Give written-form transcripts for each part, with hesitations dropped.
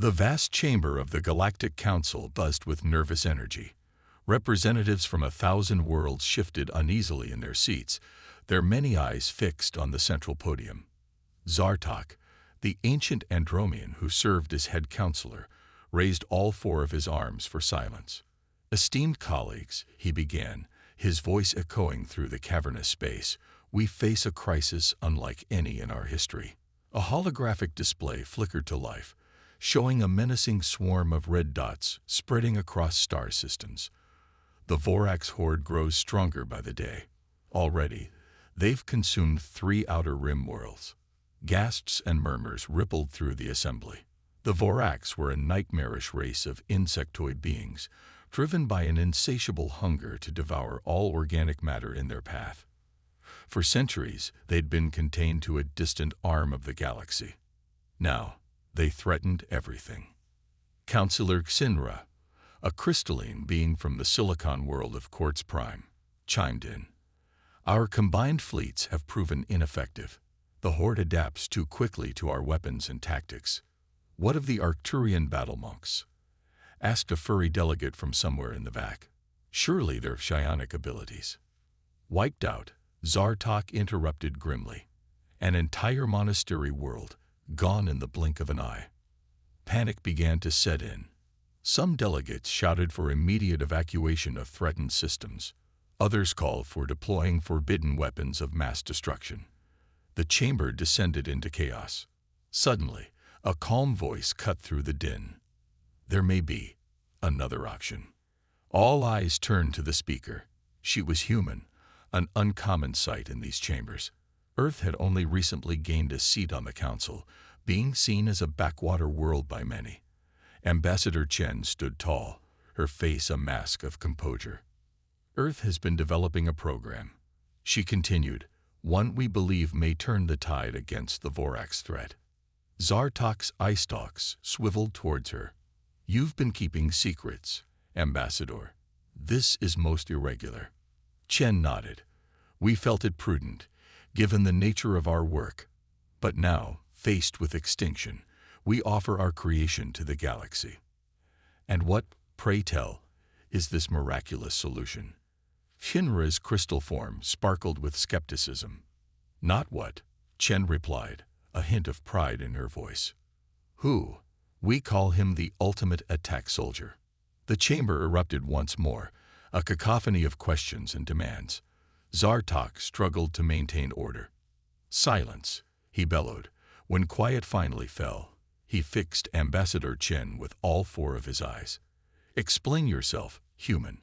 The vast chamber of the Galactic Council buzzed with nervous energy. Representatives from 1,000 worlds shifted uneasily in their seats, their many eyes fixed on the central podium. Zartok, the ancient Andromean who served as head counselor, raised all four of his arms for silence. "Esteemed colleagues," he began, his voice echoing through the cavernous space, "we face a crisis unlike any in our history." A holographic display flickered to life, showing a menacing swarm of red dots spreading across star systems. The Vorax horde grows stronger by the day. Already, they've consumed 3 outer rim worlds. Gasps and murmurs rippled through the assembly. The Vorax were a nightmarish race of insectoid beings, driven by an insatiable hunger to devour all organic matter in their path. For centuries, they'd been contained to a distant arm of the galaxy. Now, they threatened everything. Counselor Xinra, a crystalline being from the silicon world of Quartz Prime, chimed in. "Our combined fleets have proven ineffective. The Horde adapts too quickly to our weapons and tactics." "What of the Arcturian battle monks?" asked a furry delegate from somewhere in the back. "Surely they're psionic abilities." "Wiped out," Zartok interrupted grimly. "An entire monastery world, gone in the blink of an eye." Panic began to set in. Some delegates shouted for immediate evacuation of threatened systems. Others called for deploying forbidden weapons of mass destruction. The chamber descended into chaos. Suddenly, a calm voice cut through the din. "There may be another option." All eyes turned to the speaker. She was human, an uncommon sight in these chambers. Earth had only recently gained a seat on the council, being seen as a backwater world by many. Ambassador Chen stood tall, her face a mask of composure. "Earth has been developing a program," she continued, "one we believe may turn the tide against the Vorax threat." Zartok's eye stalks swiveled towards her. "You've been keeping secrets, Ambassador. This is most irregular." Chen nodded. "We felt it prudent, given the nature of our work. But now, faced with extinction, we offer our creation to the galaxy." "And what, pray tell, is this miraculous solution?" Shinra's crystal form sparkled with skepticism. "Not what," Chen replied, a hint of pride in her voice. "Who? We call him the ultimate attack soldier." The chamber erupted once more, a cacophony of questions and demands. Zartok struggled to maintain order. "Silence," he bellowed. When quiet finally fell, he fixed Ambassador Chen with all four of his eyes. "Explain yourself, human.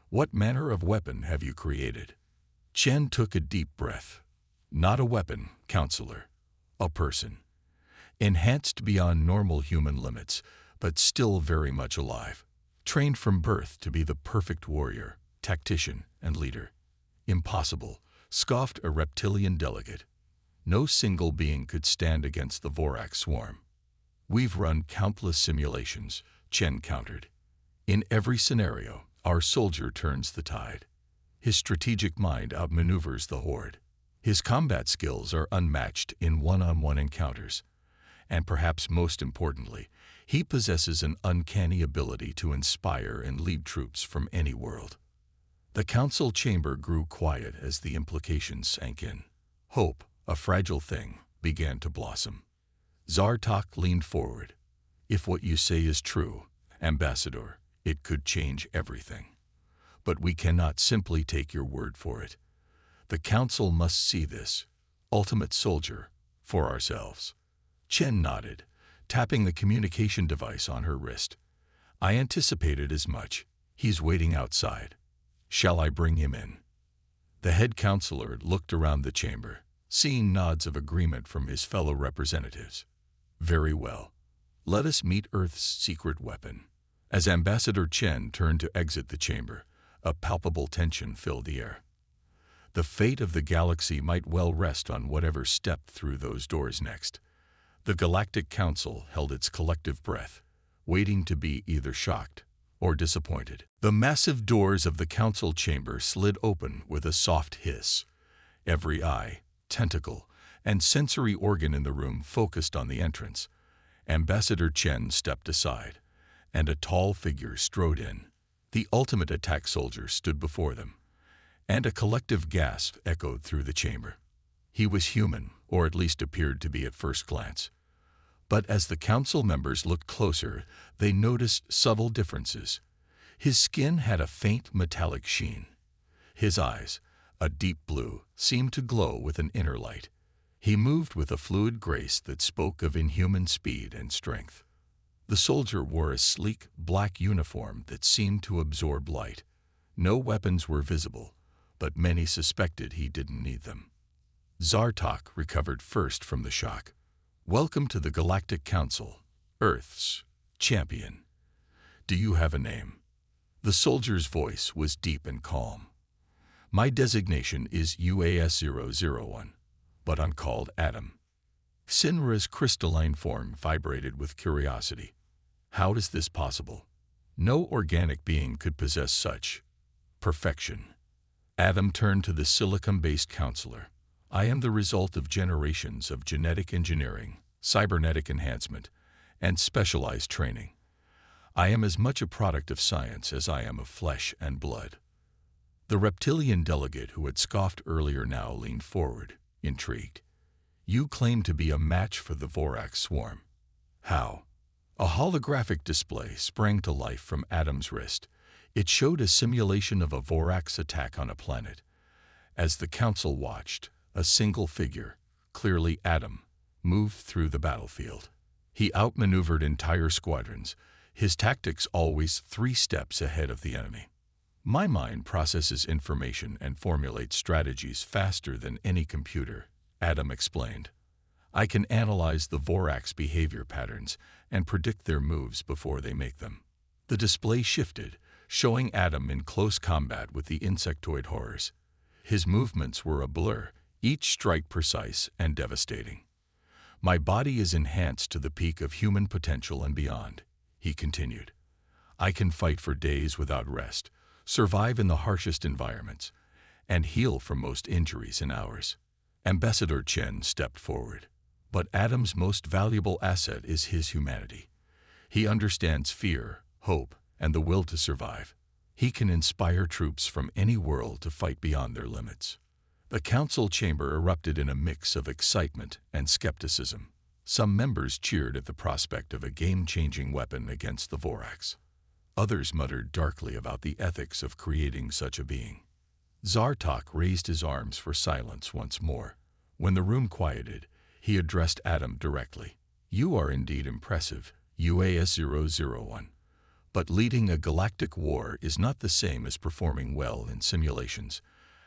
What manner of weapon have you created?" Chen took a deep breath. "Not a weapon, Counselor. A person. Enhanced beyond normal human limits, but still very much alive. Trained from birth to be the perfect warrior, tactician, and leader." "Impossible," scoffed a reptilian delegate. "No single being could stand against the Vorax swarm." "We've run countless simulations," Chen countered. "In every scenario, our soldier turns the tide. His strategic mind outmaneuvers the Horde. His combat skills are unmatched in one-on-one encounters. And perhaps most importantly, he possesses an uncanny ability to inspire and lead troops from any world." The council chamber grew quiet as the implications sank in. Hope, a fragile thing, began to blossom. Zartok leaned forward. "If what you say is true, Ambassador, it could change everything. But we cannot simply take your word for it. The council must see this, ultimate soldier, for ourselves." Chen nodded, tapping the communication device on her wrist. "I anticipated as much. He's waiting outside. Shall I bring him in?" The head counselor looked around the chamber, seeing nods of agreement from his fellow representatives. "Very well. Let us meet Earth's secret weapon." As Ambassador Chen turned to exit the chamber, a palpable tension filled the air. The fate of the galaxy might well rest on whatever stepped through those doors next. The Galactic Council held its collective breath, waiting to be either shocked or disappointed. The massive doors of the council chamber slid open with a soft hiss. Every eye, tentacle, and sensory organ in the room focused on the entrance. Ambassador Chen stepped aside, and a tall figure strode in. The ultimate attack soldier stood before them, and a collective gasp echoed through the chamber. He was human, or at least appeared to be at first glance. But as the council members looked closer, they noticed subtle differences. His skin had a faint metallic sheen. His eyes, a deep blue, seemed to glow with an inner light. He moved with a fluid grace that spoke of inhuman speed and strength. The soldier wore a sleek, black uniform that seemed to absorb light. No weapons were visible, but many suspected he didn't need them. Zartok recovered first from the shock. "Welcome to the Galactic Council, Earth's champion. Do you have a name?" The soldier's voice was deep and calm. "My designation is UAS-001, but I'm called Adam." Sinra's crystalline form vibrated with curiosity. How is this possible? No organic being could possess such perfection. Adam turned to the silicon-based counselor. "I am the result of generations of genetic engineering, cybernetic enhancement, and specialized training. I am as much a product of science as I am of flesh and blood." The reptilian delegate who had scoffed earlier now leaned forward, intrigued. "You claim to be a match for the Vorax swarm. How?" A holographic display sprang to life from Adam's wrist. It showed a simulation of a Vorax attack on a planet. As the council watched, a single figure, clearly Adam, moved through the battlefield. He outmaneuvered entire squadrons, his tactics always 3 steps ahead of the enemy. "My mind processes information and formulates strategies faster than any computer," Adam explained. "I can analyze the Vorax behavior patterns and predict their moves before they make them." The display shifted, showing Adam in close combat with the insectoid horrors. His movements were a blur, each strike precise and devastating. "My body is enhanced to the peak of human potential and beyond," he continued. "I can fight for days without rest, survive in the harshest environments, and heal from most injuries in hours." Ambassador Chen stepped forward. "But Adam's most valuable asset is his humanity. He understands fear, hope, and the will to survive. He can inspire troops from any world to fight beyond their limits." The council chamber erupted in a mix of excitement and skepticism. Some members cheered at the prospect of a game-changing weapon against the Vorax. Others muttered darkly about the ethics of creating such a being. Zartok raised his arms for silence once more. When the room quieted, he addressed Adam directly. "You are indeed impressive, UAS-001. But leading a galactic war is not the same as performing well in simulations.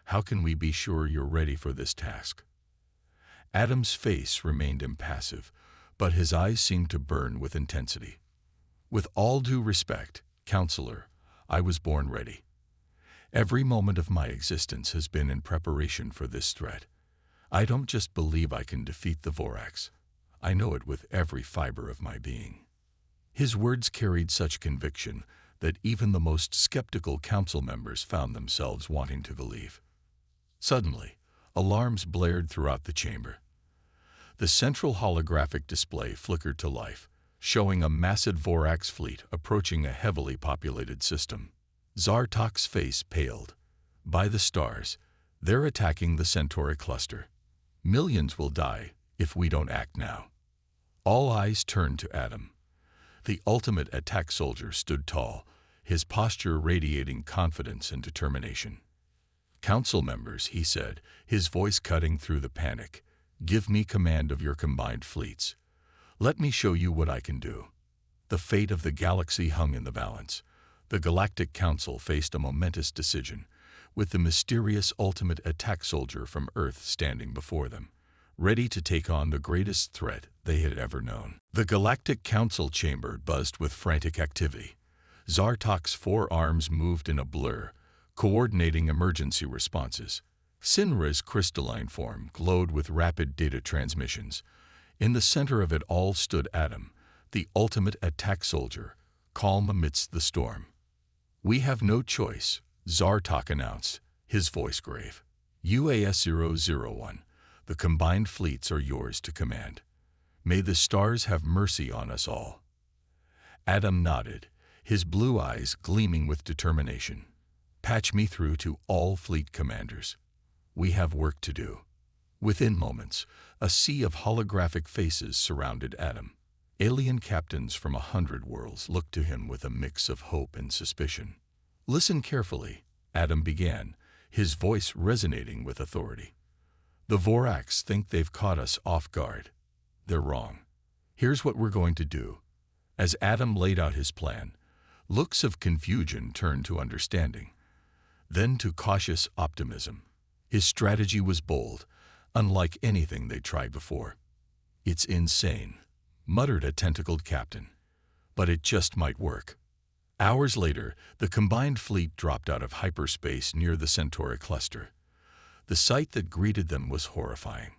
How can we be sure you're ready for this task?" Adam's face remained impassive, but his eyes seemed to burn with intensity. "With all due respect, Counselor, I was born ready. Every moment of my existence has been in preparation for this threat. I don't just believe I can defeat the Vorax. I know it with every fiber of my being." His words carried such conviction that even the most skeptical council members found themselves wanting to believe. Suddenly, alarms blared throughout the chamber. The central holographic display flickered to life, showing a massive Vorax fleet approaching a heavily populated system. Zartok's face paled. "By the stars, they're attacking the Centauri cluster. Millions will die if we don't act now." All eyes turned to Adam. The ultimate attack soldier stood tall, his posture radiating confidence and determination. "Council members," he said, his voice cutting through the panic, "give me command of your combined fleets. Let me show you what I can do." The fate of the galaxy hung in the balance. The Galactic Council faced a momentous decision, with the mysterious ultimate attack soldier from Earth standing before them, ready to take on the greatest threat they had ever known. The Galactic Council chamber buzzed with frantic activity. Zartok's 4 arms moved in a blur, coordinating emergency responses. Sinra's crystalline form glowed with rapid data transmissions. In the center of it all stood Adam, the ultimate attack soldier, calm amidst the storm. "We have no choice," Zartok announced, his voice grave. "UAS-001, the combined fleets are yours to command. May the stars have mercy on us all. Adam nodded, his blue eyes gleaming with determination. Patch me through to all fleet commanders. We have work to do. Within moments, a sea of holographic faces surrounded Adam. Alien captains from 100 worlds looked to him with a mix of hope and suspicion. Listen carefully, Adam began, his voice resonating with authority. The Voraks think they've caught us off guard. They're wrong. Here's what we're going to do. As Adam laid out his plan, looks of confusion turned to understanding, then to cautious optimism. His strategy was bold, unlike anything they tried before. It's insane, muttered a tentacled captain, but it just might work. Hours later, the combined fleet dropped out of hyperspace near the Centauri cluster. The sight that greeted them was horrifying.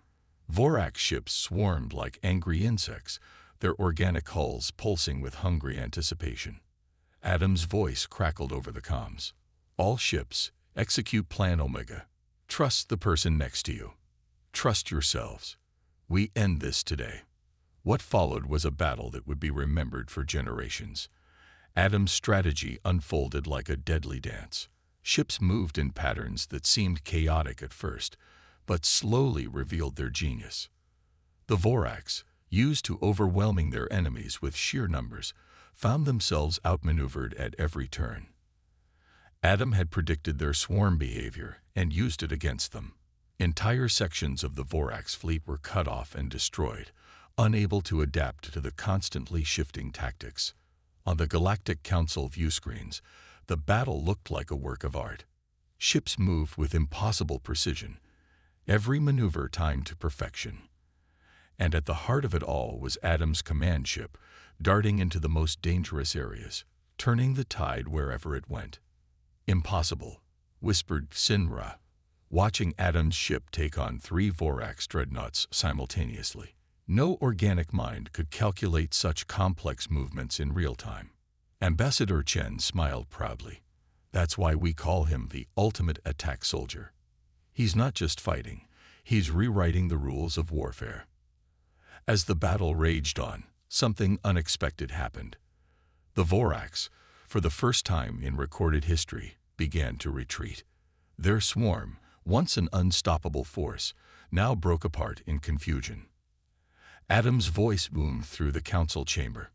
Vorak ships swarmed like angry insects, their organic hulls pulsing with hungry anticipation. Adam's voice crackled over the comms. All ships, execute Plan Omega. Trust the person next to you. Trust yourselves. We end this today. What followed was a battle that would be remembered for generations. Adam's strategy unfolded like a deadly dance. Ships moved in patterns that seemed chaotic at first, but slowly revealed their genius. The Voraks, used to overwhelming their enemies with sheer numbers, found themselves outmaneuvered at every turn. Adam had predicted their swarm behavior and used it against them. Entire sections of the Voraks fleet were cut off and destroyed, unable to adapt to the constantly shifting tactics. On the Galactic Council viewscreens, the battle looked like a work of art. Ships moved with impossible precision, every maneuver timed to perfection. And at the heart of it all was Adam's command ship, darting into the most dangerous areas, turning the tide wherever it went. Impossible, whispered Sinra, watching Adam's ship take on 3 Voraks dreadnoughts simultaneously. No organic mind could calculate such complex movements in real time. Ambassador Chen smiled proudly. That's why we call him the ultimate attack soldier. He's not just fighting, he's rewriting the rules of warfare. As the battle raged on, something unexpected happened. The Voraks, for the first time in recorded history, began to retreat. Their swarm, once an unstoppable force, now broke apart in confusion. Adam's voice boomed through the council chamber.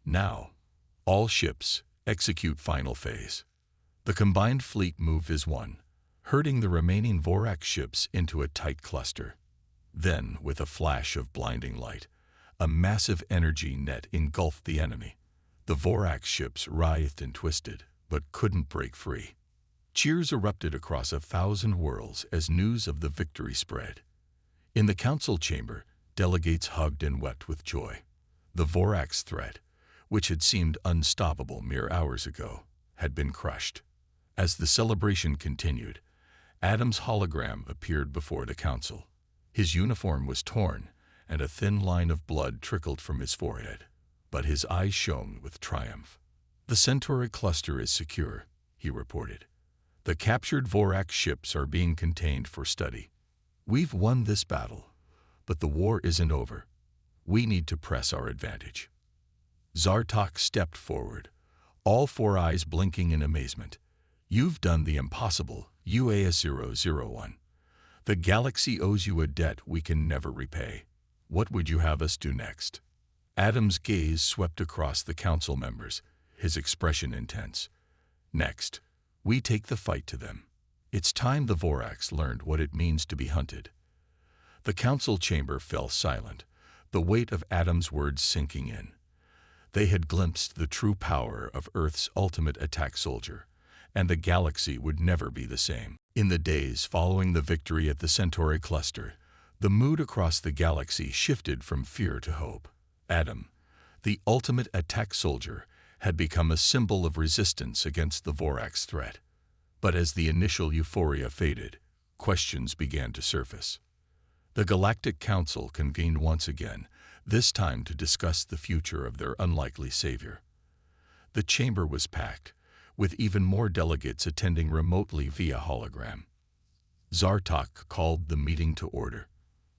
Now, all ships, execute final phase. The combined fleet moved as one, herding the remaining Vorak ships into a tight cluster. Then, with a flash of blinding light, a massive energy net engulfed the enemy. The Vorak ships writhed and twisted, but couldn't break free. Cheers erupted across 1,000 worlds as news of the victory spread. In the council chamber, delegates hugged and wept with joy. The Vorak's threat, which had seemed unstoppable mere hours ago, had been crushed. As the celebration continued, Adam's hologram appeared before the council. His uniform was torn, and a thin line of blood trickled from his forehead, but his eyes shone with triumph. The Centauri cluster is secure, he reported. The captured Vorak ships are being contained for study. We've won this battle, but the war isn't over. We need to press our advantage. Zartok stepped forward, all 4 eyes blinking in amazement. You've done the impossible, UAS-001. The galaxy owes you a debt we can never repay. What would you have us do next? Adam's gaze swept across the council members, his expression intense. Next, we take the fight to them. It's time the Voraks learned what it means to be hunted. The council chamber fell silent, the weight of Adam's words sinking in. They had glimpsed the true power of Earth's ultimate attack soldier, and the galaxy would never be the same. In the days following the victory at the Centauri cluster, the mood across the galaxy shifted from fear to hope. Adam, the ultimate attack soldier, had become a symbol of resistance against the Vorak's threat. But as the initial euphoria faded, questions began to surface. The Galactic Council convened once again, this time to discuss the future of their unlikely savior. The chamber was packed, with even more delegates attending remotely via hologram. Zartok called the meeting to order.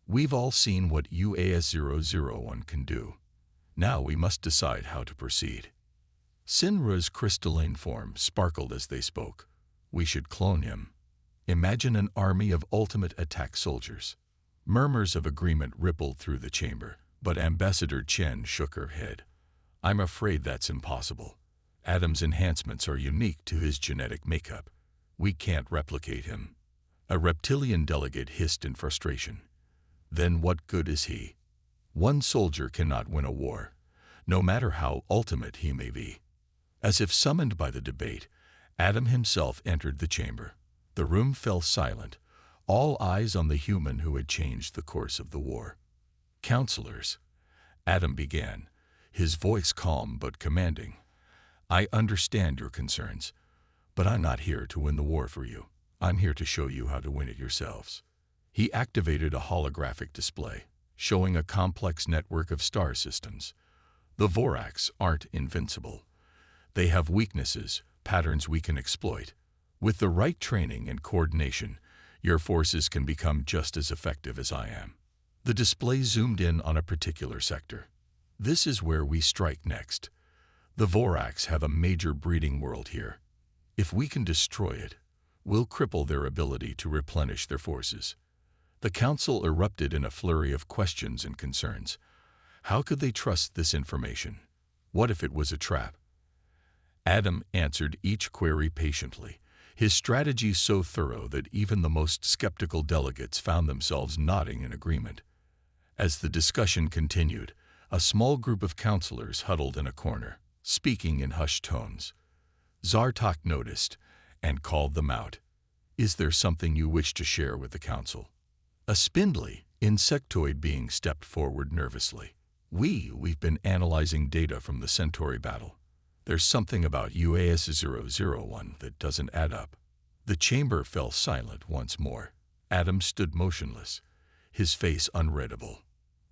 We've all seen what UAS-001 can do. Now we must decide how to proceed. Sinra's crystalline form sparkled as they spoke. We should clone him. Imagine an army of ultimate attack soldiers. Murmurs of agreement rippled through the chamber, but Ambassador Chen shook her head. I'm afraid that's impossible. Adam's enhancements are unique to his genetic makeup. We can't replicate him. A reptilian delegate hissed in frustration. Then what good is he? One soldier cannot win a war, no matter how ultimate he may be. As if summoned by the debate, Adam himself entered the chamber. The room fell silent, all eyes on the human who had changed the course of the war. Counselors, Adam began, his voice calm but commanding. I understand your concerns, but I'm not here to win the war for you. I'm here to show you how to win it yourselves. He activated a holographic display, showing a complex network of star systems. The Voraks aren't invincible. They have weaknesses, patterns we can exploit. With the right training and coordination, your forces can become just as effective as I am. The display zoomed in on a particular sector. This is where we strike next. The Voraks have a major breeding world here. If we can destroy it, we'll cripple their ability to replenish their forces. The council erupted in a flurry of questions and concerns. How could they trust this information? What if it was a trap? Adam answered each query patiently, his strategy so thorough that even the most skeptical delegates found themselves nodding in agreement. As the discussion continued, a small group of counselors huddled in a corner, speaking in hushed tones. Zartok noticed and called them out. Is there something you wish to share with the council? A spindly, insectoid being stepped forward nervously. We've been analyzing data from the Centauri battle. There's something about UAS-001 that doesn't add up. The chamber fell silent once more. Adam stood motionless, his face unreadable.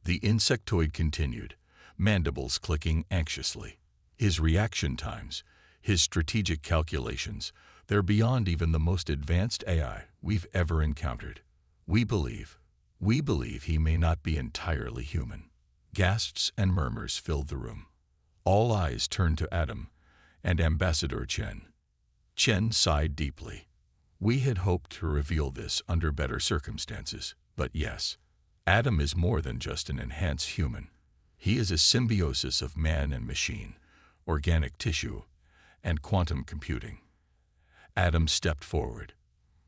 The insectoid continued, mandibles clicking anxiously. His reaction times, his strategic calculations, they're beyond even the most advanced AI we've ever encountered. We believe he may not be entirely human. Gasps and murmurs filled the room. All eyes turned to Adam and Ambassador Chen. Chen sighed deeply. We had hoped to reveal this under better circumstances, but yes, Adam is more than just an enhanced human. He is a symbiosis of man and machine, organic tissue, and quantum computing. Adam stepped forward.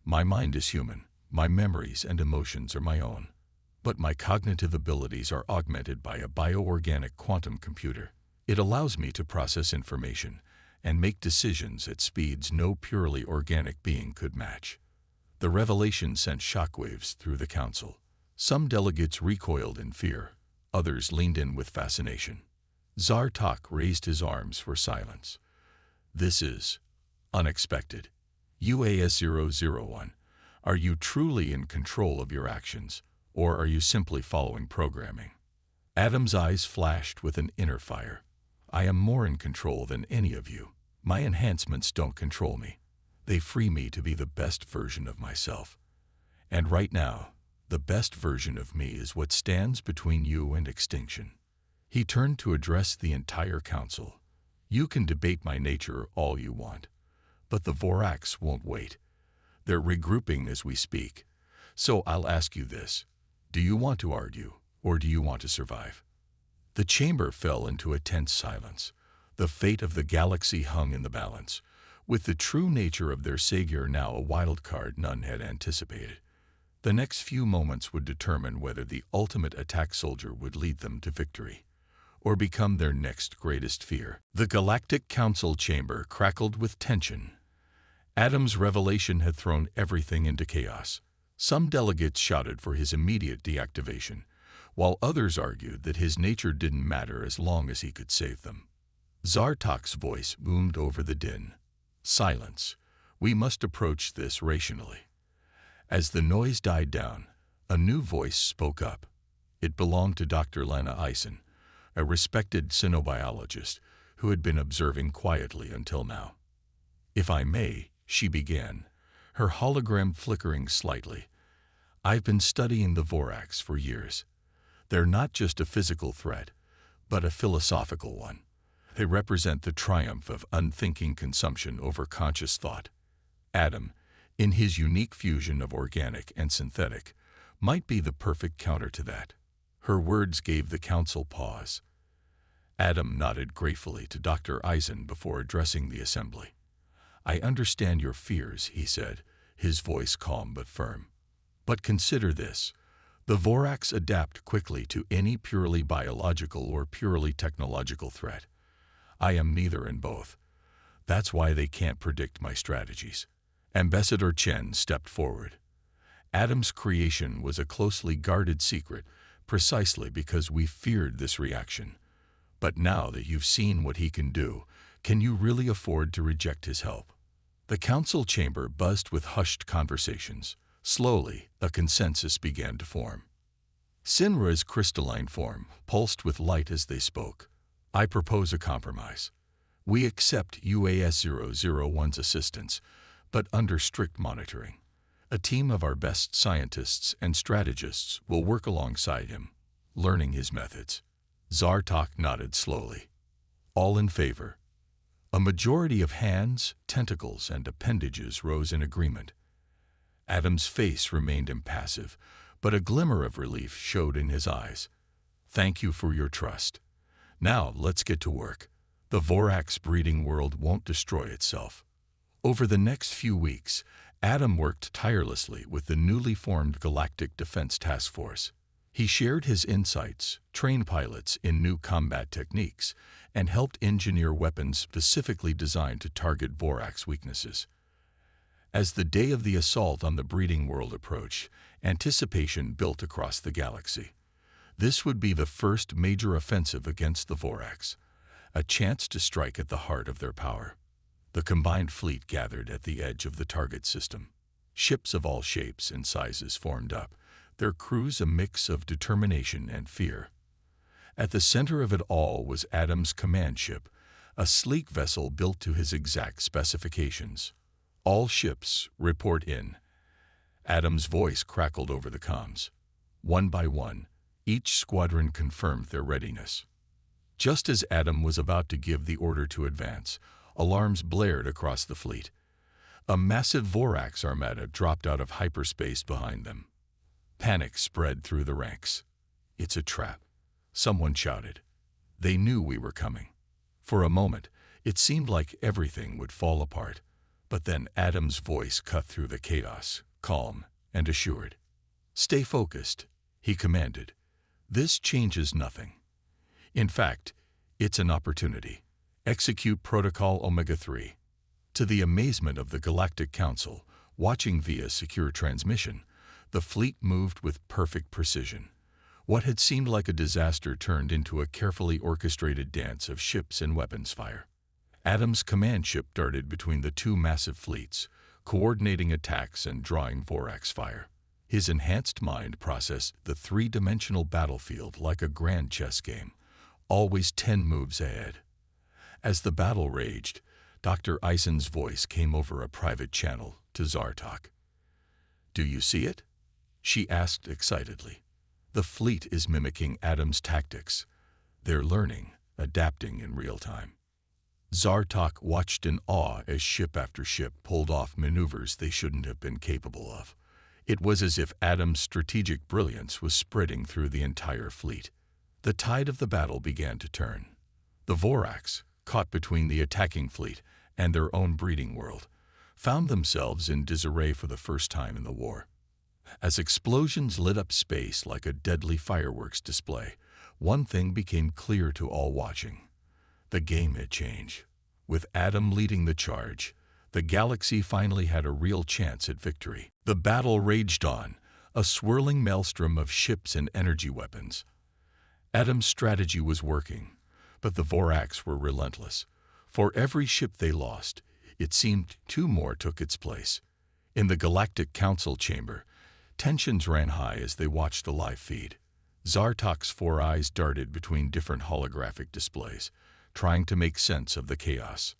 My mind is human. My memories and emotions are my own. But my cognitive abilities are augmented by a bioorganic quantum computer. It allows me to process information and make decisions at speeds no purely organic being could match. The revelation sent shockwaves through the council. Some delegates recoiled in fear, others leaned in with fascination. Zartok raised his arms for silence. This is unexpected. UAS-001, are you truly in control of your actions, or are you simply following programming? Adam's eyes flashed with an inner fire. I am more in control than any of you. My enhancements don't control me. They free me to be the best version of myself. And right now, the best version of me is what stands between you and extinction. He turned to address the entire council. You can debate my nature all you want, but the Voraks won't wait. They're regrouping as we speak. So I'll ask you this. Do you want to argue, or do you want to survive? The chamber fell into a tense silence. The fate of the galaxy hung in the balance, with the true nature of their savior now a wild card none had anticipated. The next few moments would determine whether the ultimate attack soldier would lead them to victory, or become their next greatest fear. The Galactic Council chamber crackled with tension. Adam's revelation had thrown everything into chaos. Some delegates shouted for his immediate deactivation, while others argued that his nature didn't matter as long as he could save them. Zartok's voice boomed over the din. Silence. We must approach this rationally. As the noise died down, a new voice spoke up. It belonged to Dr. Lana Eisen, a respected cynobiologist who had been observing quietly until now. If I may, she began, her hologram flickering slightly. I've been studying the Voraks for years. They're not just a physical threat, but a philosophical one. They represent the triumph of unthinking consumption over conscious thought. Adam, in his unique fusion of organic and synthetic, might be the perfect counter to that. Her words gave the council pause. Adam nodded gratefully to Dr. Eisen before addressing the assembly. "I understand your fears," he said, his voice calm but firm. "But consider this. The Voraks adapt quickly to any purely biological or purely technological threat. I am neither and both. That's why they can't predict my strategies." Ambassador Chen stepped forward. "Adam's creation was a closely guarded secret, precisely because we feared this reaction. But now that you've seen what he can do, can you really afford to reject his help?" The council chamber buzzed with hushed conversations. Slowly, a consensus began to form. Sinra's crystalline form pulsed with light as they spoke. "I propose a compromise. We accept UAS-001's assistance, but under strict monitoring. A team of our best scientists and strategists will work alongside him, learning his methods." Zartok nodded slowly. "All in favor?" A majority of hands, tentacles, and appendages rose in agreement. Adam's face remained impassive, but a glimmer of relief showed in his eyes. "Thank you for your trust. Now let's get to work. The Voraks breeding world won't destroy itself." Over the next few weeks, Adam worked tirelessly with the newly formed Galactic Defense Task Force. He shared his insights, trained pilots in new combat techniques, and helped engineer weapons specifically designed to target Voraks' weaknesses. As the day of the assault on the breeding world approached, anticipation built across the galaxy. This would be the first major offensive against the Voraks, a chance to strike at the heart of their power. The combined fleet gathered at the edge of the target system. Ships of all shapes and sizes formed up, their crews a mix of determination and fear. At the center of it all was Adam's command ship, a sleek vessel built to his exact specifications. "All ships, report in." Adam's voice crackled over the comms. One by one, each squadron confirmed their readiness. Just as Adam was about to give the order to advance, alarms blared across the fleet. A massive Voraks armada dropped out of hyperspace behind them. Panic spread through the ranks. "It's a trap," someone shouted. They knew we were coming. For a moment, it seemed like everything would fall apart. But then Adam's voice cut through the chaos, calm and assured. "Stay focused," he commanded. "This changes nothing. In fact, it's an opportunity. Execute Protocol Omega-3." To the amazement of the Galactic Council, watching via secure transmission, the fleet moved with perfect precision. What had seemed like a disaster turned into a carefully orchestrated dance of ships and weapons fire. Adam's command ship darted between the two massive fleets, coordinating attacks and drawing Voraks fire. His enhanced mind processed the three-dimensional battlefield like a grand chess game, always 10 moves ahead. As the battle raged, Dr. Eisen's voice came over a private channel to Zartok. "Do you see it?" she asked excitedly. "The fleet is mimicking Adam's tactics. They're learning, adapting in real time." Zartok watched in awe as ship after ship pulled off maneuvers they shouldn't have been capable of. It was as if Adam's strategic brilliance was spreading through the entire fleet. The tide of the battle began to turn. The Voraks, caught between the attacking fleet and their own breeding world, found themselves in disarray for the first time in the war. As explosions lit up space like a deadly fireworks display, one thing became clear to all watching. The game had changed. With Adam leading the charge, the galaxy finally had a real chance at victory. The battle raged on, a swirling maelstrom of ships and energy weapons. Adam's strategy was working, but the Voraks were relentless. For every ship they lost, it seemed 2 more took its place. In the Galactic Council chamber, tensions ran high as they watched the live feed. Zartok's 4 eyes darted between different holographic displays, trying to make sense of the chaos.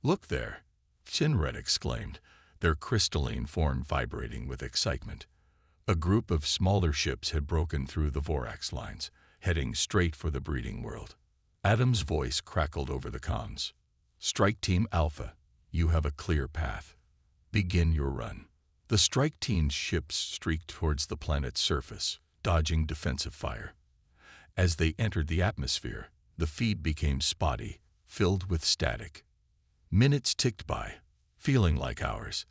"Look there," Shinred exclaimed, their crystalline form vibrating with excitement. A group of smaller ships had broken through the Vorax lines, heading straight for the breeding world. Adam's voice crackled over the comms. "Strike Team Alpha, you have a clear path. Begin your run." The strike team's ships streaked towards the planet's surface, dodging defensive fire. As they entered the atmosphere, the feed became spotty, filled with static. Minutes ticked by, feeling like hours.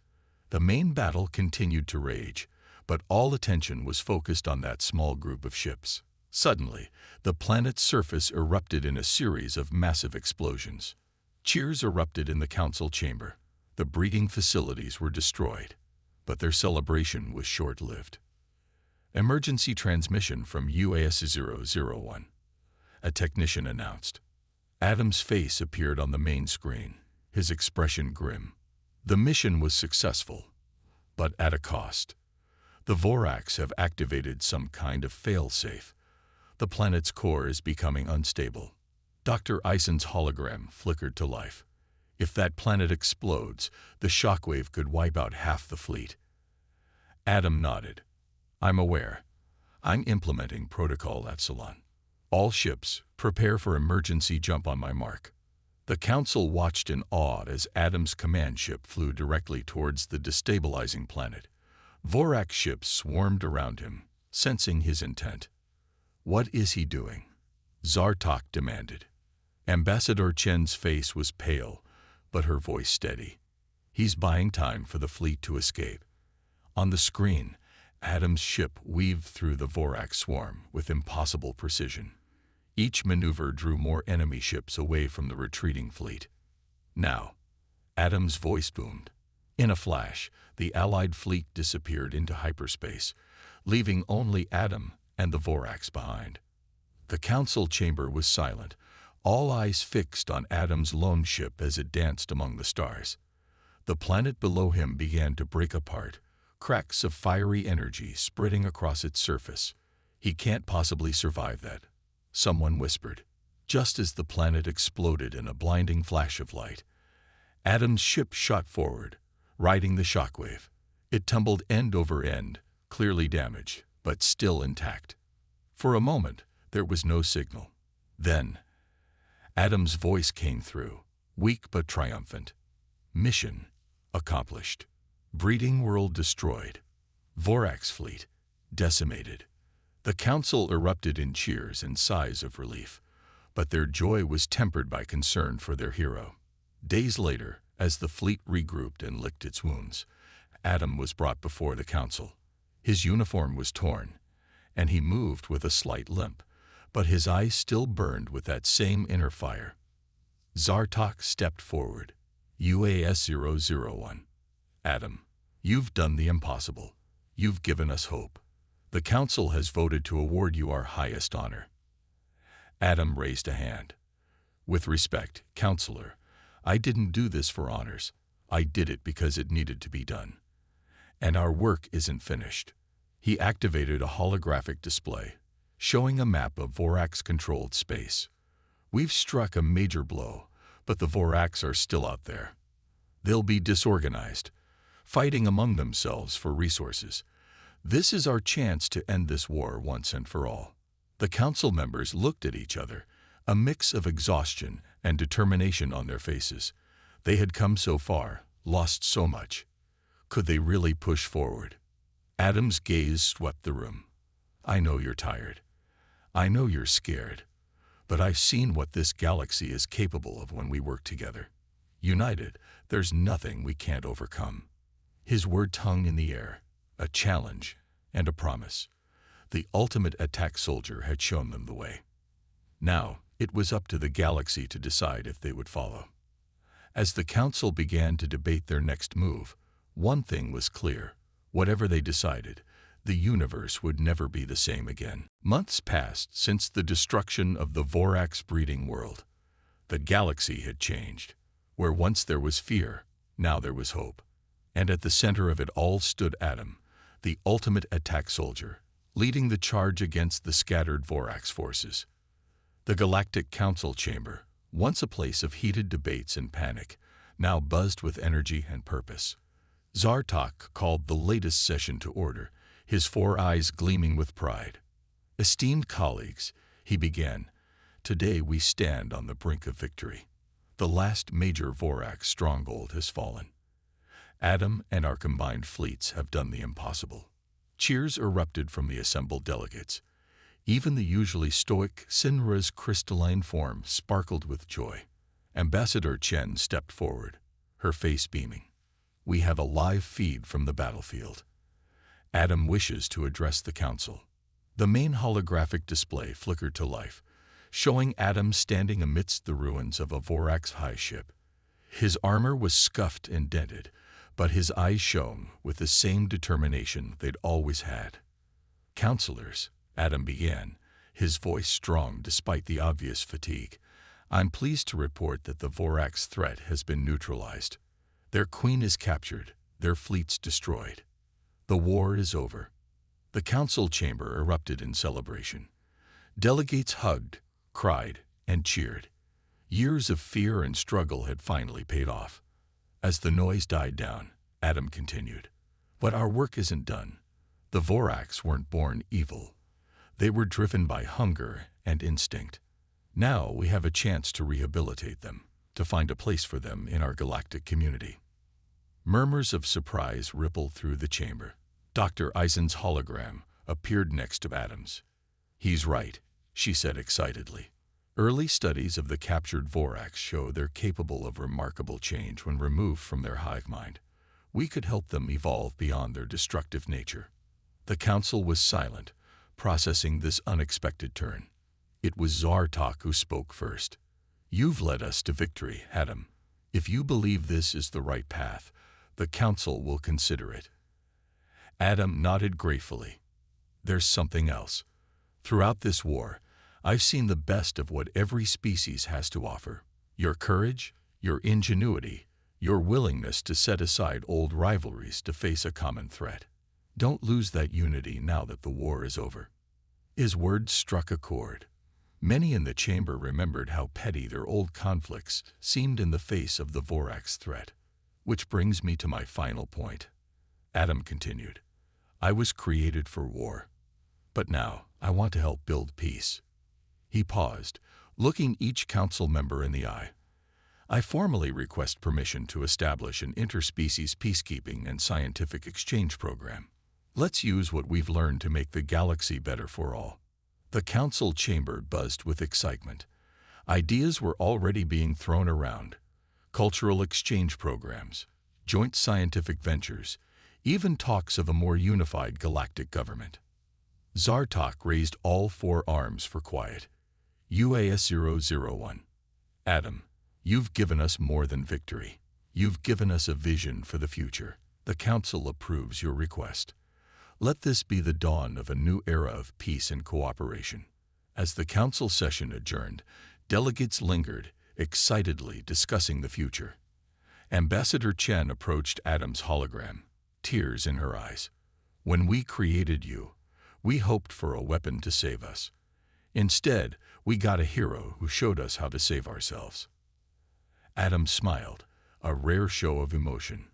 The main battle continued to rage, but all attention was focused on that small group of ships. Suddenly, the planet's surface erupted in a series of massive explosions. Cheers erupted in the council chamber. The breeding facilities were destroyed, but their celebration was short-lived. "Emergency transmission from UAS-001," a technician announced. Adam's face appeared on the main screen, his expression grim. The mission was successful, but at a cost. The Vorax have activated some kind of fail-safe. The planet's core is becoming unstable. Dr. Ison's hologram flickered to life. If that planet explodes, the shockwave could wipe out half the fleet. Adam nodded. "I'm aware. I'm implementing Protocol Epsilon. All ships, prepare for emergency jump on my mark." The council watched in awe as Adam's command ship flew directly towards the destabilizing planet. Vorax ships swarmed around him, sensing his intent. "What is he doing?" Zartok demanded. Ambassador Chen's face was pale, but her voice steady. "He's buying time for the fleet to escape." On the screen, Adam's ship weaved through the Vorax swarm with impossible precision. Each maneuver drew more enemy ships away from the retreating fleet. "Now," Adam's voice boomed. In a flash, the Allied fleet disappeared into hyperspace, leaving only Adam and the Vorax behind. The council chamber was silent, all eyes fixed on Adam's lone ship as it danced among the stars. The planet below him began to break apart, cracks of fiery energy spreading across its surface. "He can't possibly survive that," someone whispered. Just as the planet exploded in a blinding flash of light, Adam's ship shot forward, riding the shockwave. It tumbled end over end, clearly damaged, but still intact. For a moment, there was no signal. Then, Adam's voice came through, weak but triumphant. "Mission accomplished. Breeding world destroyed. Vorax fleet decimated." The council erupted in cheers and sighs of relief, but their joy was tempered by concern for their hero. Days later, as the fleet regrouped and licked its wounds, Adam was brought before the council. His uniform was torn, and he moved with a slight limp, but his eyes still burned with that same inner fire. Zartok stepped forward. "UAS-001. Adam, you've done the impossible. You've given us hope. The council has voted to award you our highest honor." Adam raised a hand. "With respect, Counselor, I didn't do this for honors. I did it because it needed to be done. And our work isn't finished." He activated a holographic display, showing a map of Vorax-controlled space. "We've struck a major blow, but the Vorax are still out there. They'll be disorganized, fighting among themselves for resources. This is our chance to end this war once and for all." The council members looked at each other, a mix of exhaustion and determination on their faces. They had come so far, lost so much. Could they really push forward? Adam's gaze swept the room. "I know you're tired. I know you're scared. But I've seen what this galaxy is capable of when we work together. United, there's nothing we can't overcome." His words hung in the air, a challenge and a promise. The ultimate attack soldier had shown them the way. Now, it was up to the galaxy to decide if they would follow. As the council began to debate their next move, one thing was clear: whatever they decided, the universe would never be the same again. Months passed since the destruction of the Vorax breeding world. The galaxy had changed. Where once there was fear, now there was hope. And at the center of it all stood Adam, the ultimate attack soldier, leading the charge against the scattered Vorax forces. The Galactic Council chamber, once a place of heated debates and panic, now buzzed with energy and purpose. Zartok called the latest session to order, his 4 eyes gleaming with pride. "Esteemed colleagues," he began, "today we stand on the brink of victory. The last major Vorax stronghold has fallen. Adam and our combined fleets have done the impossible." Cheers erupted from the assembled delegates. Even the usually stoic Sinra's crystalline form sparkled with joy. Ambassador Chen stepped forward, her face beaming. "We have a live feed from the battlefield. Adam wishes to address the council." The main holographic display flickered to life, showing Adam standing amidst the ruins of a Vorax high ship. His armor was scuffed and dented, but his eyes shone with the same determination they'd always had. "Counselors," Adam began, his voice strong despite the obvious fatigue, "I'm pleased to report that the Vorax threat has been neutralized. Their queen is captured, their fleets destroyed. The war is over." The council chamber erupted in celebration. Delegates hugged, cried, and cheered. Years of fear and struggle had finally paid off. As the noise died down, Adam continued, "But our work isn't done. The Vorax weren't born evil. They were driven by hunger and instinct. Now we have a chance to rehabilitate them, to find a place for them in our galactic community." Murmurs of surprise rippled through the chamber. Dr. Eisen's hologram appeared next to Adam's. "He's right," she said excitedly. "Early studies of the captured Vorax show they're capable of remarkable change when removed from their hive mind. We could help them evolve beyond their destructive nature." The council was silent, processing this unexpected turn. It was Zartok who spoke first. "You've led us to victory, Adam. If you believe this is the right path, the council will consider it." Adam nodded gratefully. "There's something else. Throughout this war, I've seen the best of what every species has to offer. Your courage, your ingenuity, your willingness to set aside old rivalries to face a common threat. Don't lose that unity now that the war is over." His words struck a chord. Many in the chamber remembered how petty their old conflicts seemed in the face of the Vorax threat. "Which brings me to my final point," Adam continued. "I was created for war, but now I want to help build peace." He paused, looking each council member in the eye. "I formally request permission to establish an interspecies peacekeeping and scientific exchange program. Let's use what we've learned to make the galaxy better for all." The council chamber buzzed with excitement. Ideas were already being thrown around. Cultural exchange programs, joint scientific ventures, even talks of a more unified galactic government. Zartok raised all 4 arms for quiet. UAS-001. "Adam, you've given us more than victory. You've given us a vision for the future. The council approves your request. Let this be the dawn of a new era of peace and cooperation." As the council session adjourned, delegates lingered, excitedly discussing the future. Ambassador Chen approached Adam's hologram, tears in her eyes. "When we created you, we hoped for a weapon to save us. Instead, we got a hero who showed us how to save ourselves." Adam smiled, a rare show of emotion.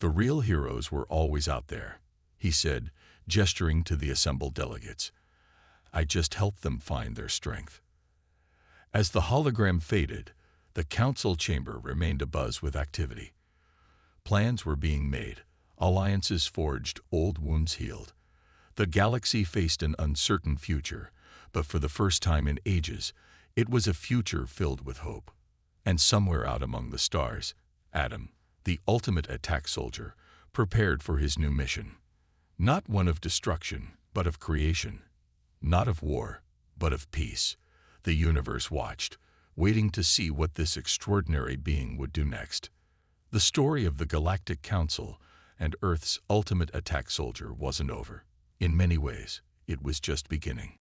"The real heroes were always out there," he said, gesturing to the assembled delegates. "I just helped them find their strength." As the hologram faded, the council chamber remained abuzz with activity. Plans were being made, alliances forged, old wounds healed. The galaxy faced an uncertain future, but for the first time in ages, it was a future filled with hope. And somewhere out among the stars, Adam, the ultimate attack soldier, prepared for his new mission. Not one of destruction, but of creation. Not of war, but of peace. The universe watched, waiting to see what this extraordinary being would do next. The story of the Galactic Council and Earth's ultimate attack soldier wasn't over. In many ways, it was just beginning.